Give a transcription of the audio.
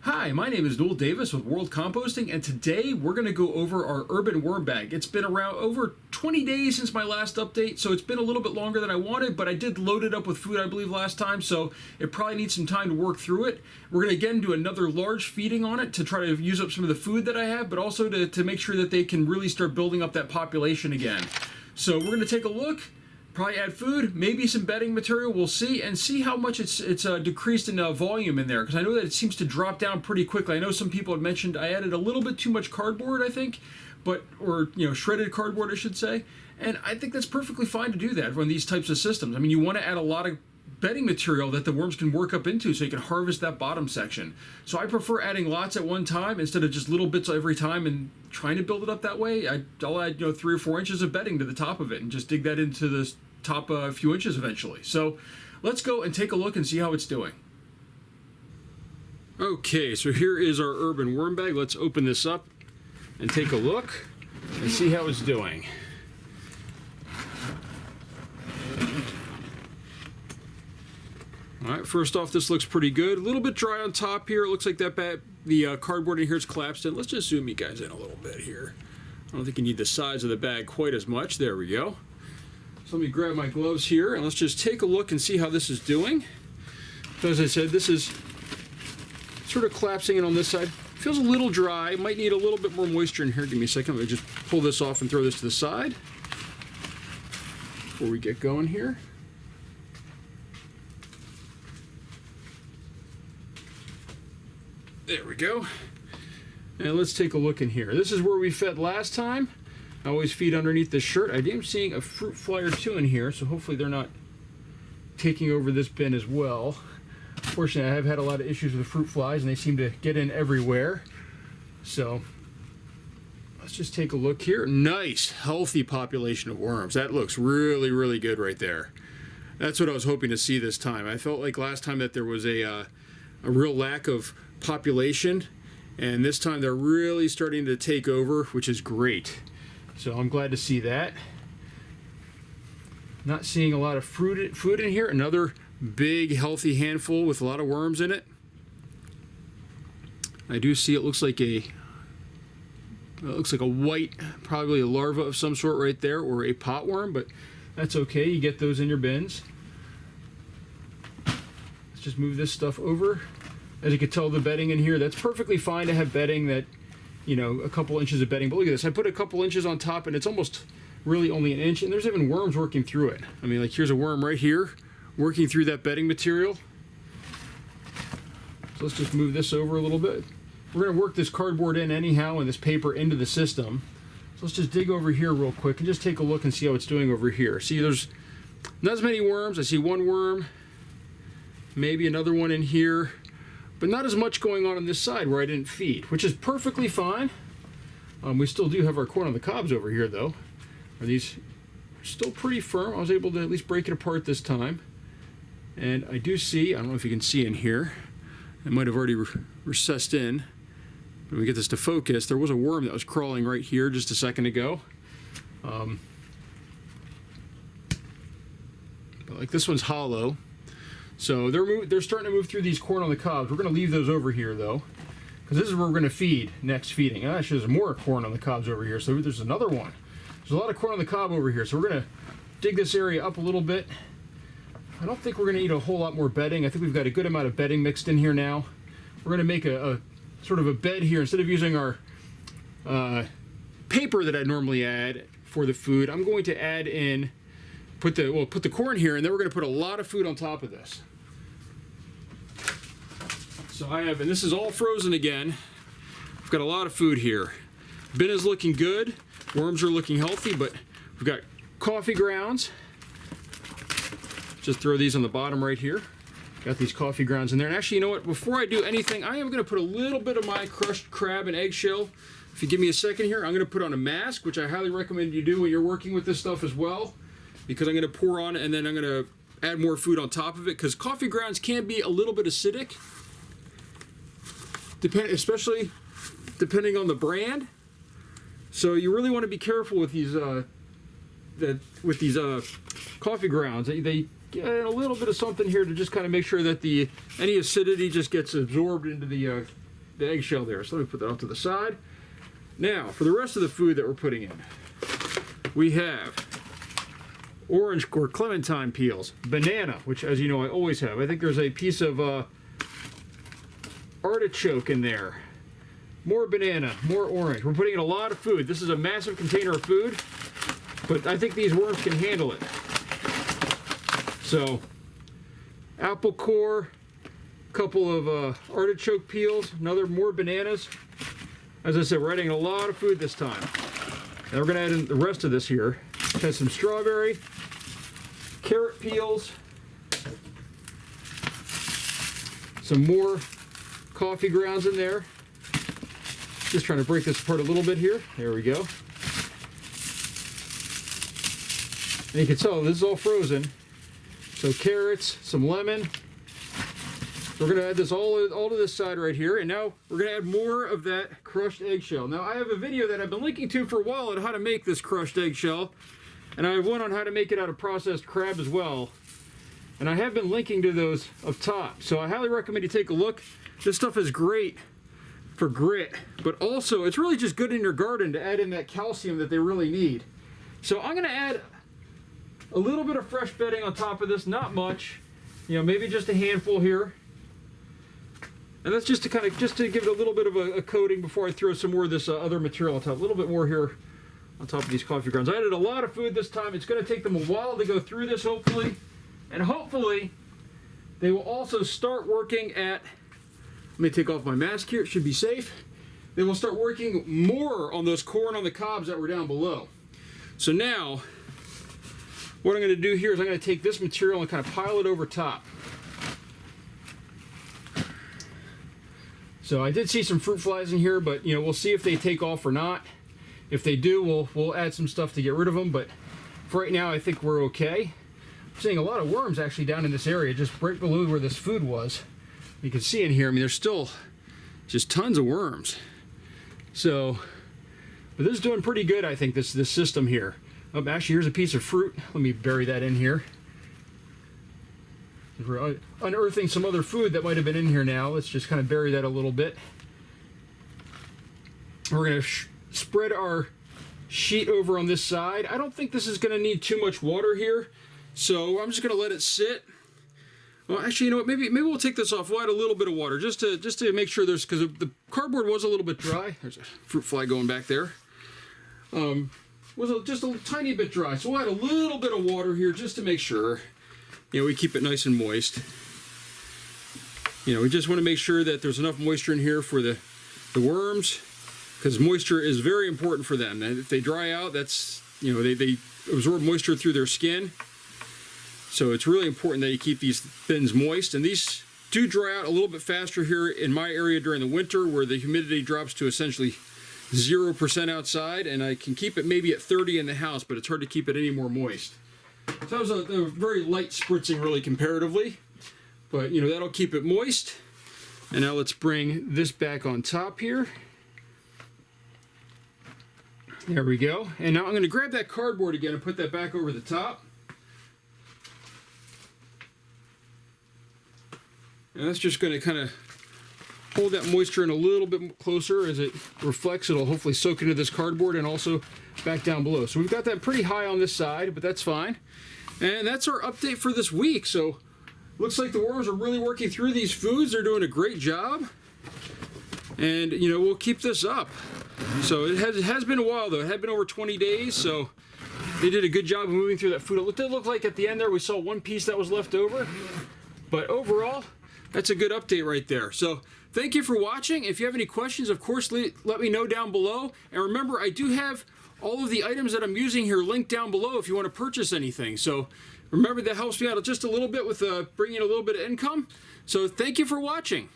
Hi, my name is Noel Davis with World Composting, and today we're going to go over our urban worm bag. It's been around over 20 days since my last update, so it's been a little bit longer than I wanted, but I did load it up with food, I believe, last time, so it probably needs some time to work through it. We're going to again do another large feeding on it to try to use up some of the food that I have, but also to make sure that they can really start building up that population again. So we're going to take a look. Probably add food, maybe some bedding material, we'll see, and see how much it's decreased in volume in there, because I know that it seems to drop down pretty quickly. I know some people had mentioned I added a little bit too much cardboard, I think, or shredded cardboard, I should say, and I think that's perfectly fine to do that on these types of systems. I mean, you want to add a lot of bedding material that the worms can work up into so you can harvest that bottom section. So I prefer adding lots at one time instead of just little bits every time and trying to build it up that way. I'll add 3 or 4 inches of bedding to the top of it and just dig that into the top few inches eventually. So let's go and take a look and see how it's doing. Okay, so here is our urban worm bag. Let's open this up and take a look and see how it's doing. All right, first off, this looks pretty good. A little bit dry on top here. It looks like the cardboard in here is collapsed in. Let's just zoom you guys in a little bit here. I don't think you need the size of the bag quite as much. There we go. So let me grab my gloves here and let's just take a look and see how this is doing. So as I said, this is sort of collapsing in on this side. Feels a little dry. Might need a little bit more moisture in here. Give me a second. Let me just pull this off and throw this to the side before we get going here. There we go. And let's take a look in here. This is where we fed last time. I always feed underneath this shirt. I am seeing a fruit fly or two in here, so hopefully they're not taking over this bin as well. Fortunately, I have had a lot of issues with fruit flies, and they seem to get in everywhere. So let's just take a look here. Nice, healthy population of worms. That looks really, really good right there. That's what I was hoping to see this time. I felt like last time that there was a real lack of population, and this time they're really starting to take over, which is great. So I'm glad to see that. Not seeing a lot of food in here. Another big healthy handful with a lot of worms in it. I do see it looks like a white, probably a larva of some sort right there, or a potworm, but that's okay. You get those in your bins. Let's just move this stuff over. As you can tell, the bedding in here, that's perfectly fine to have bedding that, a couple inches of bedding. But look at this. I put a couple inches on top and it's almost really only an inch. And there's even worms working through it. I mean, like here's a worm right here working through that bedding material. So let's just move this over a little bit. We're going to work this cardboard in anyhow and this paper into the system. So let's just dig over here real quick and just take a look and see how it's doing over here. See, there's not as many worms. I see one worm, maybe another one in here. But not as much going on this side where I didn't feed, which is perfectly fine. We still do have our corn on the cobs over here, though. Are these still pretty firm? I was able to at least break it apart this time. And I do see, I don't know if you can see in here, it might have already recessed in. When we get this to focus, there was a worm that was crawling right here just a second ago. But like this one's hollow. So they're starting to move through these corn on the cobs. We're going to leave those over here, though, because this is where we're going to feed next feeding. Actually, there's more corn on the cobs over here, so there's another one. There's a lot of corn on the cob over here, so we're going to dig this area up a little bit. I don't think we're going to eat a whole lot more bedding. I think we've got a good amount of bedding mixed in here now. We're going to make a sort of a bed here. Instead of using our paper that I normally add for the food, I'm going to add in, put the corn here, and then we're going to put a lot of food on top of this. So I have, and this is all frozen again. I've got a lot of food here. Bin is looking good. Worms are looking healthy, but we've got coffee grounds. Just throw these on the bottom right here. Got these coffee grounds in there. And actually, you know what? Before I do anything, I am going to put a little bit of my crushed crab and eggshell. If you give me a second here, I'm going to put on a mask, which I highly recommend you do when you're working with this stuff as well, because I'm going to pour on it and then I'm going to add more food on top of it, because coffee grounds can be a little bit acidic. Especially depending on the brand. So you really want to be careful with these coffee grounds. They get a little bit of something here to just kind of make sure that any acidity just gets absorbed into the the eggshell there. So let me put that off to the side. Now, for the rest of the food that we're putting in, we have orange or clementine peels, banana, which as you know I always have. I think there's a piece of artichoke in there. More banana, more orange. We're putting in a lot of food. This is a massive container of food, but I think these worms can handle it. So, apple core, couple of artichoke peels, more bananas. As I said, we're adding a lot of food this time. Now we're going to add in the rest of this here. Has some strawberry, carrot peels, some more coffee grounds in there. Just trying to break this apart a little bit here. There we go. And you can tell this is all frozen. So carrots, some lemon. We're going to add this all to this side right here. And now we're going to add more of that crushed eggshell. Now I have a video that I've been linking to for a while on how to make this crushed eggshell. And I have one on how to make it out of processed crab as well. And I have been linking to those up top. So I highly recommend you take a look. This stuff is great for grit, but also it's really just good in your garden to add in that calcium that they really need. So I'm going to add a little bit of fresh bedding on top of this, not much, you know, maybe just a handful here. And that's just to give it a little bit of a coating before I throw some more of this other material on top. A little bit more here on top of these coffee grounds. I added a lot of food this time. It's going to take them a while to go through this, hopefully. And hopefully they will also start working at, let me take off my mask here, it should be safe. They will start working more on those corn on the cobs that were down below. So now, what I'm going to do here is I'm going to take this material and kind of pile it over top. So I did see some fruit flies in here, but you know, we'll see if they take off or not. If they do, we'll add some stuff to get rid of them, but for right now I think we're okay. I'm seeing a lot of worms actually down in this area, just right below where this food was. You can see in here, I mean, there's still just tons of worms. So, but this is doing pretty good, I think, this system here. Oh, actually, here's a piece of fruit. Let me bury that in here. We're unearthing some other food that might have been in here now. Let's just kind of bury that a little bit. We're going to spread our sheet over on this side. I don't think this is going to need too much water here, so I'm just going to let it sit. Well, actually, you know what? Maybe we'll take this off. We'll add a little bit of water just to make sure there's, because the cardboard was a little bit dry. There's a fruit fly going back there. Was just a tiny bit dry, so we'll add a little bit of water here just to make sure. You know, we keep it nice and moist. You know, we just want to make sure that there's enough moisture in here for the worms, because moisture is very important for them. And if they dry out, that's, you know, they absorb moisture through their skin. So it's really important that you keep these bins moist. And these do dry out a little bit faster here in my area during the winter, where the humidity drops to essentially 0% outside, and I can keep it maybe at 30 in the house, but it's hard to keep it any more moist. So that was a very light spritzing, really, comparatively. But, you know, that'll keep it moist. And now let's bring this back on top here. There we go. And now I'm going to grab that cardboard again and put that back over the top. And that's just going to kind of hold that moisture in a little bit closer. As it reflects, it'll hopefully soak into this cardboard and also back down below. So we've got that pretty high on this side, but that's fine. And that's our update for this week. So looks like the worms are really working through these foods. They're doing a great job. And, you know, we'll keep this up. So it has been a while, though. It had been over 20 days, so they did a good job of moving through that food. It did look like at the end there we saw one piece that was left over. But overall, that's a good update right there. So thank you for watching. If you have any questions, of course, let me know down below. And remember, I do have all of the items that I'm using here linked down below if you want to purchase anything. So remember, that helps me out just a little bit with bringing a little bit of income. So thank you for watching.